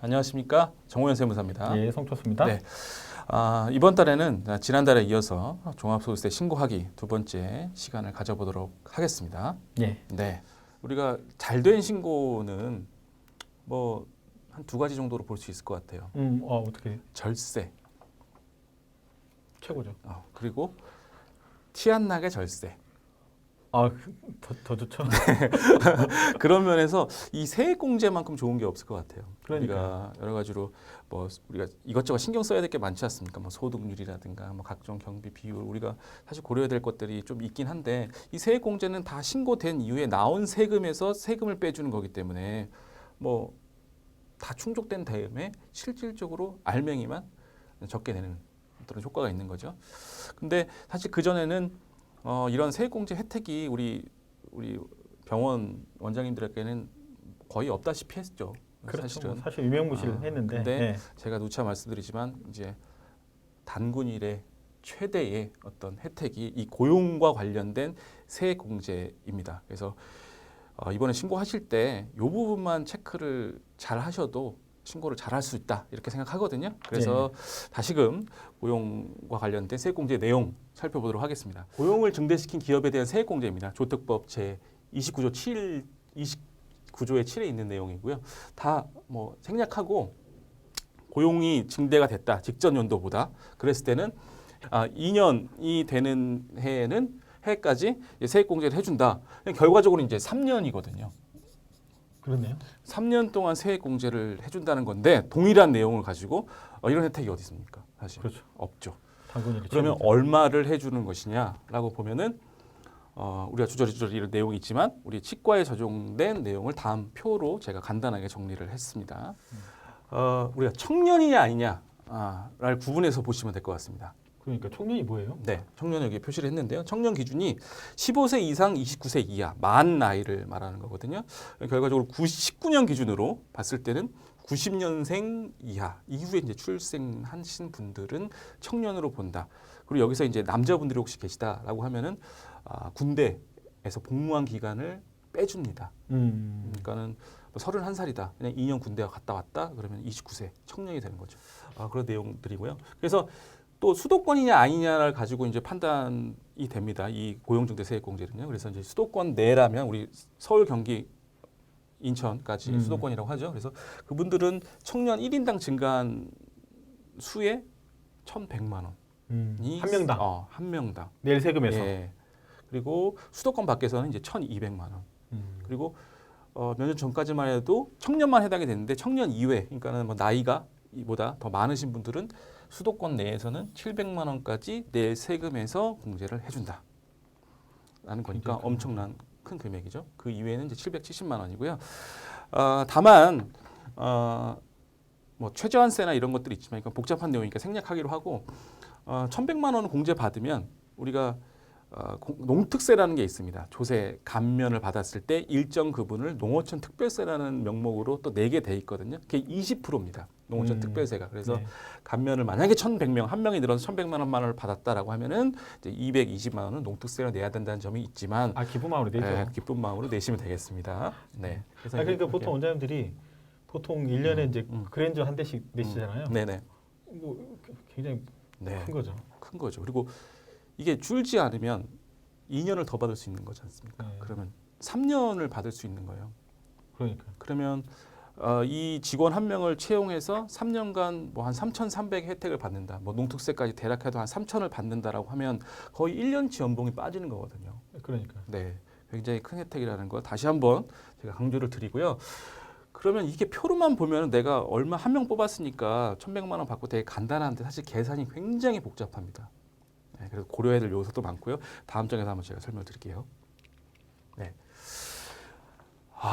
안녕하십니까, 정호연 세무사입니다. 예, 송초수입니다. 네, 이번 달에는 지난달에 이어서 종합소득세 신고하기 두 번째 시간을 가져보도록 하겠습니다. 예. 네, 우리가 잘된 신고는 뭐 한 두 가지 정도로 볼 수 있을 것 같아요. 어떻게 절세, 최고죠. 그리고 티 안 나게 절세. 더 좋죠. 그런 면에서 이 세액공제만큼 좋은 게 없을 것 같아요. 그러니까요. 우리가 여러 가지로 뭐 우리가 이것저것 신경 써야 될 게 많지 않습니까? 뭐 소득률이라든가 뭐 각종 경비 비율 우리가 사실 고려해야 될 것들이 좀 있긴 한데 이 세액공제는 다 신고된 이후에 나온 세금에서 세금을 빼주는 거기 때문에 뭐 다 충족된 다음에 실질적으로 알맹이만 적게 내는 그런 효과가 있는 거죠. 근데 사실 그 전에는 이런 세액공제 혜택이 우리 병원 원장님들에게는 거의 없다시피 했죠. 그렇죠. 사실은. 사실 유명무실했는데. 근데 제가 누차 말씀드리지만 이제 단군일의 최대의 어떤 혜택이 이 고용과 관련된 세액공제입니다. 그래서 이번에 신고하실 때 이 부분만 체크를 잘 하셔도 신고를 잘 할 수 있다 이렇게 생각하거든요. 그래서 다시금 고용과 관련된 세액공제 내용 살펴보도록 하겠습니다. 고용을 증대시킨 기업에 대한 세액공제입니다. 조특법 제 29조 7, 29조의 7에 있는 내용이고요. 다 뭐 생략하고 고용이 증대가 됐다. 직전 연도보다. 그랬을 때는 2년이 되는 해까지 세액공제를 해준다. 결과적으로 이제 3년이거든요. 그렇네요. 3년 동안 세액공제를 해준다는 건데 동일한 내용을 가지고 이런 혜택이 어디 있습니까? 사실 그렇죠. 없죠. 단군일이 그러면 최고죠. 얼마를 해주는 것이냐라고 보면은 우리가 주저리 이런 내용이 있지만 우리 치과에 적용된 내용을 다음 표로 제가 간단하게 정리를 했습니다. 우리가 청년이냐 아니냐를 구분해서 보시면 될 것 같습니다. 그러니까 청년이 뭐예요? 네, 청년 여기 표시를 했는데요. 청년 기준이 15세 이상 29세 이하 만 나이를 말하는 거거든요. 결과적으로 19년 기준으로 봤을 때는 90년생 이하 이후에 이제 출생하신 분들은 청년으로 본다. 그리고 여기서 이제 남자분들이 혹시 계시다라고 하면은 군대에서 복무한 기간을 빼줍니다. 그러니까는 31살이다. 그냥 2년 군대 갔다 왔다. 그러면 29세 청년이 되는 거죠. 그런 내용들이고요. 그래서 또 수도권이냐 아니냐를 가지고 이제 판단이 됩니다. 이 고용증대 세액공제는요. 그래서 이제 수도권 내라면 우리 서울, 경기, 인천까지 수도권이라고 하죠. 그래서 그분들은 청년 1인당 증가한 수에 1,100만 원이 한 명당. 한 명당. 내일 세금에서. 예. 그리고 수도권 밖에서는 이제 1,200만 원. 그리고 몇 년 전까지만 해도 청년만 해당이 됐는데 청년 이외, 그러니까는 뭐 나이가 이보다 더 많으신 분들은 수도권 내에서는 700만 원까지 내 세금에서 공제를 해준다. 라는 거니까 엄청난 큰 금액이죠. 그 이외에는 이제 770만 원이고요. 다만 뭐 최저한세나 이런 것들이 있지만 이건 복잡한 내용이니까 생략하기로 하고 1,100만 원 공제 받으면 우리가 농특세라는 게 있습니다. 조세 감면을 받았을 때 일정 부분을 농어촌 특별세라는 명목으로 또 내게 돼 있거든요. 그게 20%입니다. 농어촌 특별세가. 그래서 감면을 만약에 1,100명, 한 명이 늘어서 1,100만 원을 받았다라고 하면은 이제 220만 원은 농특세를 내야 된다는 점이 있지만 기쁜 마음으로 내죠. 기쁜 마음으로 내시면 되겠습니다. 네. 그래서 그러니까 보통 원장님들이 보통 1년에 이제 그랜저 한 대씩 내시잖아요. 네네. 뭐 굉장히 네. 큰 거죠. 큰 거죠. 그리고 이게 줄지 않으면 2년을 더 받을 수 있는 거지 않습니까? 네. 그러면 3년을 받을 수 있는 거예요. 그러니까. 그러면 이 직원 한 명을 채용해서 3년간 뭐 한 3,300 혜택을 받는다. 뭐 농특세까지 대략해도 한 3,000을 받는다라고 하면 거의 1년치 연봉이 빠지는 거거든요. 그러니까. 네, 굉장히 큰 혜택이라는 거 다시 한번 제가 강조를 드리고요. 그러면 이게 표로만 보면 내가 얼마 한 명 뽑았으니까 1,100만 원 받고 되게 간단한데 사실 계산이 굉장히 복잡합니다. 네, 그래서 고려해야 될 요소도 많고요. 다음 장에서 한번 제가 설명드릴게요. 네.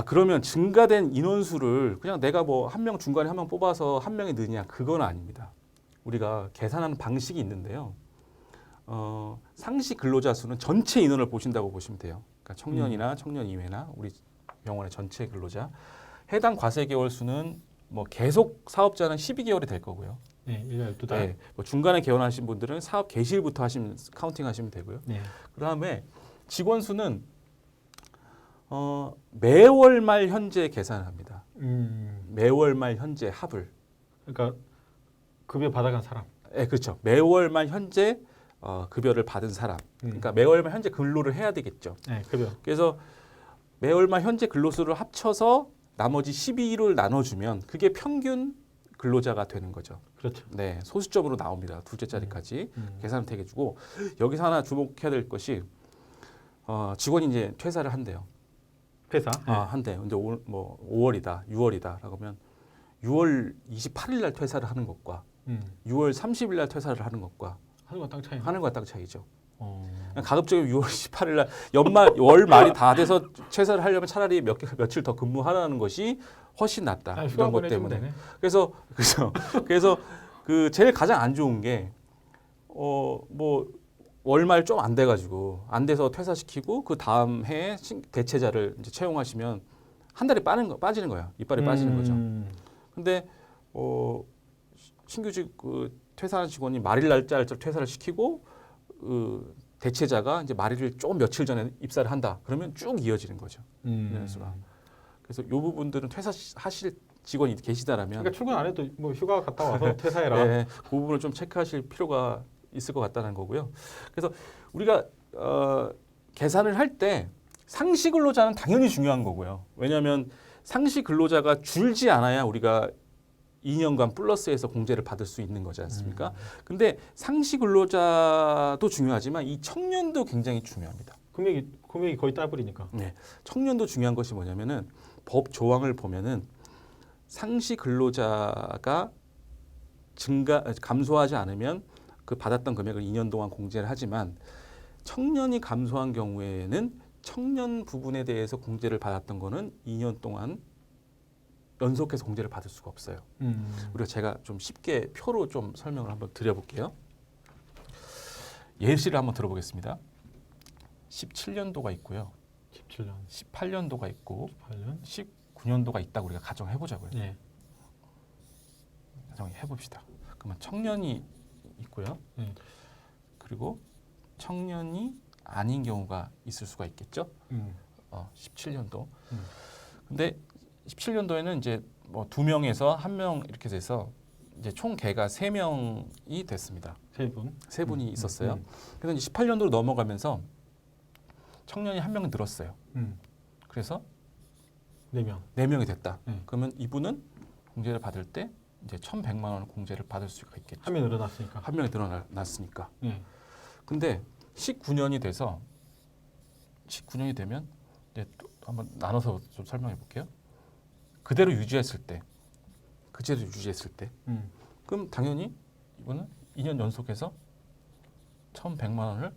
그러면 증가된 인원수를 그냥 내가 뭐 한 명 중간에 한 명 뽑아서 한 명이 느냐 그건 아닙니다. 우리가 계산하는 방식이 있는데요. 상시 근로자 수는 전체 인원을 보신다고 보시면 돼요. 그러니까 청년이나 청년 이외나 우리 병원의 전체 근로자. 해당 과세 개월 수는 뭐 계속 사업자는 12개월이 될 거고요. 네, 1년 12달. 네, 뭐 중간에 개원하신 분들은 사업 개시일부터 카운팅 하시면 되고요. 네. 그다음에 직원 수는 매월 말 현재 계산을 합니다. 매월 말 현재 합을. 그러니까 급여 받아간 사람. 네, 그렇죠. 매월 말 현재 급여를 받은 사람. 그러니까 매월 말 현재 근로를 해야 되겠죠. 네, 급여. 그래서 매월 말 현재 근로수를 합쳐서 나머지 12일을 나눠주면 그게 평균 근로자가 되는 거죠. 그렇죠. 네, 소수점으로 나옵니다. 둘째 자리까지 계산을 되게 주고 여기서 하나 주목해야 될 것이 직원이 이제 퇴사를 한대요. 회사. 한대. 근데 뭐 5월이다, 6월이다라고 하면 6월 28일 날 퇴사를 하는 것과 6월 30일 날 퇴사를 하는 것과 하늘과 땅 차이. 하늘과 땅 차이죠. 어. 가급적이면 6월 18일 날 연말 월 말이 다 돼서 퇴사를 하려면 차라리 며칠 더 근무하라는 것이 훨씬 낫다. 휴가 이런 것 보내주면 때문에. 되네. 그래서 그 제일 가장 안 좋은 게 뭐 월말 좀 안 돼가지고 안 돼서 퇴사시키고 그 다음 해에 대체자를 이제 채용하시면 한 달이 빠지는 거야. 이빨이 빠지는 거죠. 근데 신규직 그 퇴사한 직원이 말일 날짜를 퇴사를 시키고 대체자가 이제 말일을 조금 며칠 전에 입사를 한다. 그러면 쭉 이어지는 거죠. 연수가. 그래서 이 부분들은 퇴사하실 직원이 계시다라면 그러니까 출근 안 해도 뭐 휴가 갔다 와서 퇴사해라. 네, 그 부분을 좀 체크하실 필요가 있을 것 같다는 거고요. 그래서 우리가 계산을 할 때 상시 근로자는 당연히 중요한 거고요. 왜냐하면 상시 근로자가 줄지 않아야 우리가 2년간 플러스해서 공제를 받을 수 있는 거지 않습니까? 근데 상시 근로자도 중요하지만 이 청년도 굉장히 중요합니다. 금액이 거의 따블이니까. 네, 청년도 중요한 것이 뭐냐면은 법 조항을 보면은 상시 근로자가 감소하지 않으면 그 받았던 금액을 2년 동안 공제를 하지만 청년이 감소한 경우에는 청년 부분에 대해서 공제를 받았던 거는 2년 동안 연속해서 공제를 받을 수가 없어요. 우리가 제가 좀 쉽게 표로 좀 설명을 한번 드려볼게요. 예시를 한번 들어보겠습니다. 17년도가 있고요. 17년, 18년도가 있고 18년, 19년도가 있다고 우리가 가정해 보자고요. 네. 가정해 봅시다. 그러면 청년이 있고요. 그리고 청년이 아닌 경우가 있을 수가 있겠죠. 17년도. 근데 17년도에는 이제 뭐 2명에서 1명 이렇게 돼서 이제 총 개가 3명이 됐습니다. 세 분이 있었어요. 그래서 이제 18년도로 넘어가면서 청년이 1명 늘었어요. 그래서 4명. 4명이 됐다. 그러면 이분은 공제를 받을 때 이제 1,100만 원 공제를 받을 수가 있겠죠. 한 명이 늘어났으니까. 한 명이 늘어났으니까. 근데 19년이 돼서 19년이 되면 이제 또 한번 나눠서 좀 설명해 볼게요. 그대로 유지했을 때, 그럼 당연히 이분은 2년 연속해서 1,100만 원을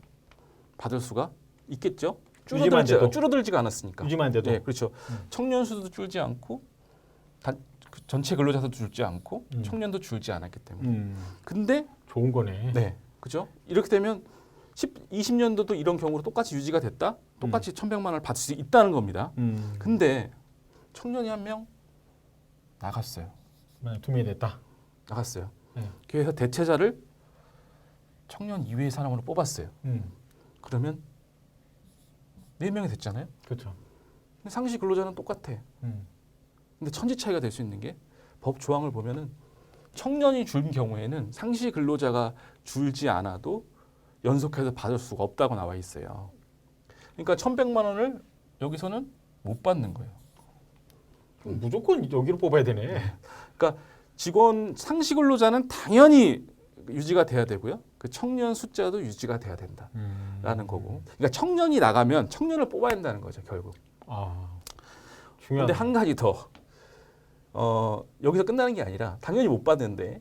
받을 수가 있겠죠. 줄어들지가 않았으니까. 유지만 돼도. 네, 그렇죠. 청년 수도 줄지 않고 전체 근로자도 줄지 않고 청년도 줄지 않았기 때문에. 근데 좋은 거네. 네, 그렇죠. 이렇게 되면 20년도도 이런 경우로 똑같이 유지가 됐다. 똑같이 1,100만 원을 받을 수 있다는 겁니다. 근데 청년이 1명 나갔어요. 만약 2명이 됐다. 나갔어요. 네. 그래서 대체자를 청년 이외의 사람으로 뽑았어요. 그러면 4명이 됐잖아요. 그렇죠. 근데 상시 근로자는 똑같아. 근데 천지 차이가 될 수 있는 게 법 조항을 보면은 청년이 준 경우에는 상시 근로자가 줄지 않아도 연속해서 받을 수가 없다고 나와 있어요. 그러니까 1,100만 원을 여기서는 못 받는 거예요. 무조건 여기로 뽑아야 되네. 그러니까 직원 상시 근로자는 당연히 유지가 돼야 되고요. 그 청년 숫자도 유지가 돼야 된다라는 거고. 그러니까 청년이 나가면 청년을 뽑아야 된다는 거죠, 결국. 중요한. 근데 한 가지 더. 여기서 끝나는 게 아니라 당연히 못 받는데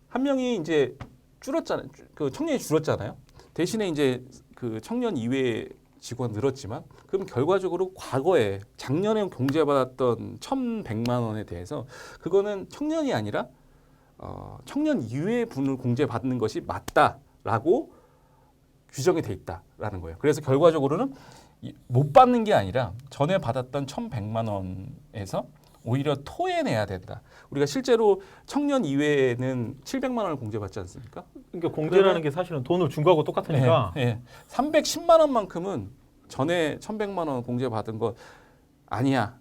한 명이 이제 줄었잖아요. 그 청년이 줄었잖아요. 대신에 이제 그 청년 이외의 직원 늘었지만 그럼 결과적으로 과거에 작년에 공제받았던 1,100만 원에 대해서 그거는 청년이 아니라 청년 이외의 분을 공제받는 것이 맞다라고 규정이 돼 있다라는 거예요. 그래서 결과적으로는 못 받는 게 아니라 전에 받았던 1,100만 원에서 오히려 토해내야 된다. 우리가 실제로 청년 이외에는 700만 원을 공제받지 않습니까? 그러니까 공제라는 게 사실은 돈을 준 거하고 똑같으니까. 네, 310만 원만큼은 전에 1,100만 원 공제받은 거 아니야.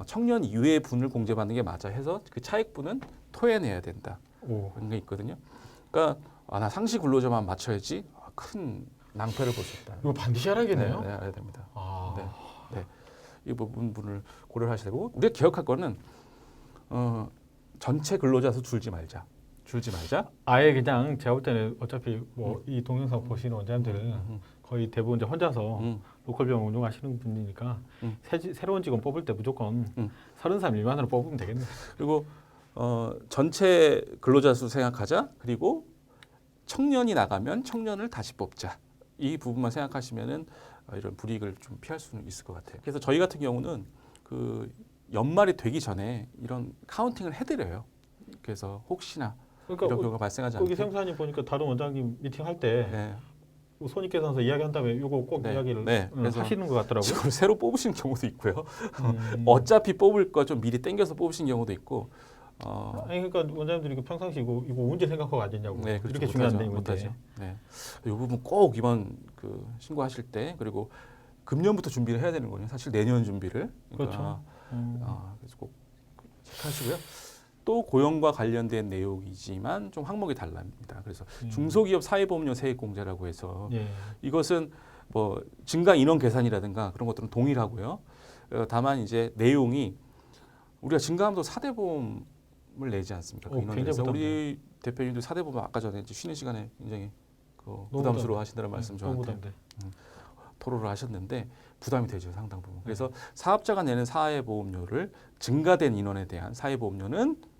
청년 이외의 분을 공제받는 게 맞아 해서 그 차액분은 토해내야 된다. 오. 그런 게 있거든요. 그러니까 나 상시 근로자만 맞춰야지 큰 낭패를 볼 수 있다. 이거 반드시 알아야겠네요. 네, 알아야 됩니다. 아. 네. 이 부분을 고려를 하셔야 되고 우리가 기억할 거는 전체 근로자 수 줄지 말자. 아예 그냥 제가 볼 때는 어차피 뭐 이 동영상 보시는 원장님들은 음. 거의 대부분 이제 혼자서 음. 로컬 병원 운영하시는 분이니까 새로운 직원 뽑을 때 무조건 30살 미만으로 뽑으면 되겠네요. 그리고 전체 근로자 수 생각하자. 그리고 청년이 나가면 청년을 다시 뽑자. 이 부분만 생각하시면은 이런 불이익을 좀 피할 수는 있을 것 같아요. 그래서 저희 같은 경우는 그 연말이 되기 전에 이런 카운팅을 해드려요. 그래서 혹시나 그러니까 이런 경우가 발생하지 거기 않게. 생사님 보니까 다른 원장님 미팅 할 때 네. 손익계산서 이야기한 다음에 이거 꼭 네. 이야기를 네. 그래서 하시는 것 같더라고요. 이걸 새로 뽑으시는 경우도 있고요. 음. 어차피 뽑을 거 좀 미리 땡겨서 뽑으신 경우도 있고. 아니 그러니까 원장님들이 평상시 이거 언제 생각하고 안 됐냐고. 네, 그렇죠. 이렇게 중요한 내용인데. 못하죠. 네, 이 부분 꼭 이번 그 신고하실 때 그리고 금년부터 준비를 해야 되는 거예요. 사실 내년 준비를. 그렇죠. 그래서 꼭 체크하시고요. 또 고용과 관련된 내용이지만 좀 항목이 달라집니다. 그래서 중소기업 사회보험료 세액공제라고 해서 예. 이것은 뭐 증가 인원 계산이라든가 그런 것들은 동일하고요. 다만 이제 내용이 우리가 증가하면서 4대 보험을 내지 않습니까? 그 인원에 대해서 우리 대표님도 4대 보험 아까 전에 이제 쉬는 시간에 굉장히 부담스러워 하신다는 말씀 저한테 토로를 하셨는데 부담이 되죠, 상당 부분. 그래서 사업자가 내는 사회보험료를 증가된 인원에 대한 사회보험료는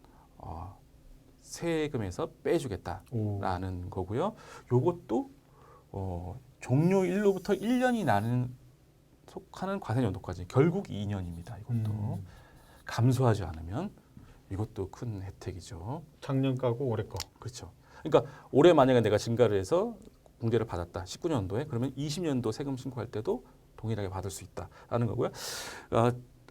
세금에서 빼주겠다라는 거고요. 요것도 종료일로부터 1년이 나는 속하는 과세연도까지 결국 2년입니다. 이것도 감소하지 않으면 이것도 큰 혜택이죠. 작년 거고 올해 거. 그렇죠. 그러니까 올해 만약에 내가 증가를 해서 공제를 받았다. 19년도에 그러면 20년도 세금 신고할 때도 동일하게 받을 수 있다라는 거고요.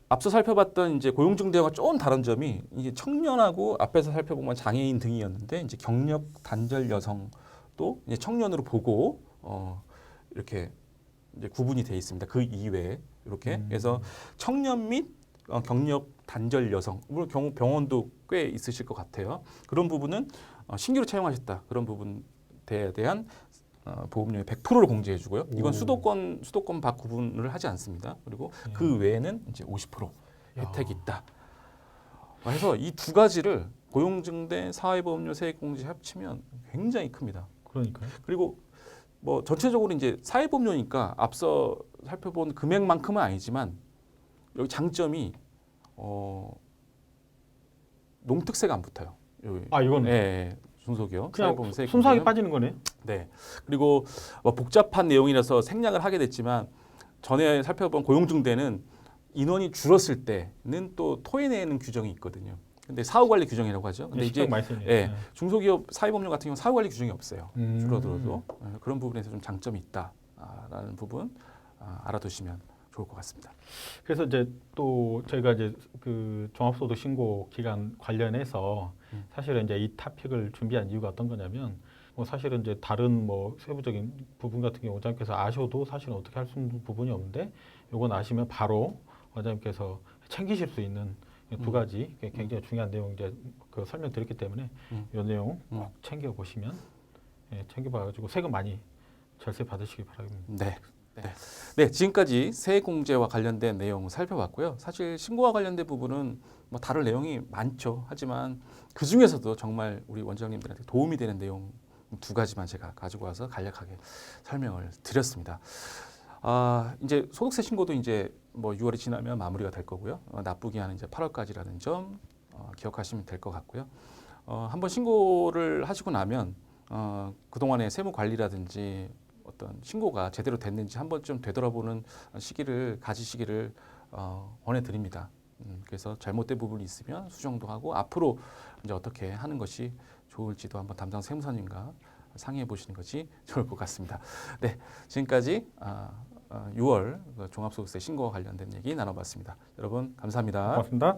앞서 살펴봤던 이제 고용증대와 조금 다른 점이 이제 청년하고 앞에서 살펴보면 장애인 등이었는데 이제 경력 단절 여성도 이제 청년으로 보고 이렇게 이제 구분이 돼 있습니다. 그 이외에 이렇게 그래서 청년 및 경력 단절 여성 물론 경우 병원도 꽤 있으실 것 같아요. 그런 부분은 신규로 채용하셨다 그런 부분에 대한 보험료의 100%를 공제해주고요. 이건 수도권 밖 구분을 하지 않습니다. 그리고 그 외에는 이제 50% 혜택이 있다. 그래서 이 두 가지를 고용증대, 사회보험료, 세액공제 합치면 굉장히 큽니다. 그러니까요. 그리고 뭐 전체적으로 이제 사회보험료니까 앞서 살펴본 금액만큼은 아니지만 여기 장점이 농특세가 안 붙어요. 여기. 이건 예. 중소기업 그냥 순수하게 빠지는 거네. 네. 그리고 뭐 복잡한 내용이라서 생략을 하게 됐지만 전에 살펴본 고용증대는 인원이 줄었을 때는 또 토해내는 규정이 있거든요. 근데 사후관리 규정이라고 하죠. 근데 이제 중소기업 사회보험료 같은 경우 사후관리 규정이 없어요. 줄어들어도 그런 부분에서 좀 장점이 있다라는 부분 알아두시면 좋을 것 같습니다. 그래서 이제 또 저희가 이제 그 종합소득 신고 기간 관련해서 사실은 이제 이 토픽을 준비한 이유가 어떤 거냐면 뭐 사실은 이제 다른 뭐 세부적인 부분 같은 경우 원장님께서 아셔도 사실은 어떻게 할 수 있는 부분이 없는데 요건 아시면 바로 원장님께서 챙기실 수 있는 두 가지 굉장히 중요한 내용 이제 그 설명드렸기 때문에 이 내용 꼭 챙겨 보시면 챙겨봐가지고 세금 많이 절세 받으시기 바랍니다. 네, 지금까지 세액공제와 관련된 내용 살펴봤고요. 사실 신고와 관련된 부분은 뭐 다른 내용이 많죠. 하지만 그 중에서도 정말 우리 원장님들한테 도움이 되는 내용 두 가지만 제가 가지고 와서 간략하게 설명을 드렸습니다. 이제 소득세 신고도 이제 뭐 6월이 지나면 마무리가 될 거고요. 납부기한은 이제 8월까지라는 점 기억하시면 될 것 같고요. 한번 신고를 하시고 나면 그동안의 세무 관리라든지 어떤 신고가 제대로 됐는지 한번 좀 되돌아보는 시기를 가지시기를 권해드립니다. 그래서 잘못된 부분이 있으면 수정도 하고 앞으로 이제 어떻게 하는 것이 좋을지도 한번 담당 세무사님과 상의해 보시는 것이 좋을 것 같습니다. 네, 지금까지 6월 종합소득세 신고와 관련된 얘기 나눠봤습니다. 여러분 감사합니다. 고맙습니다.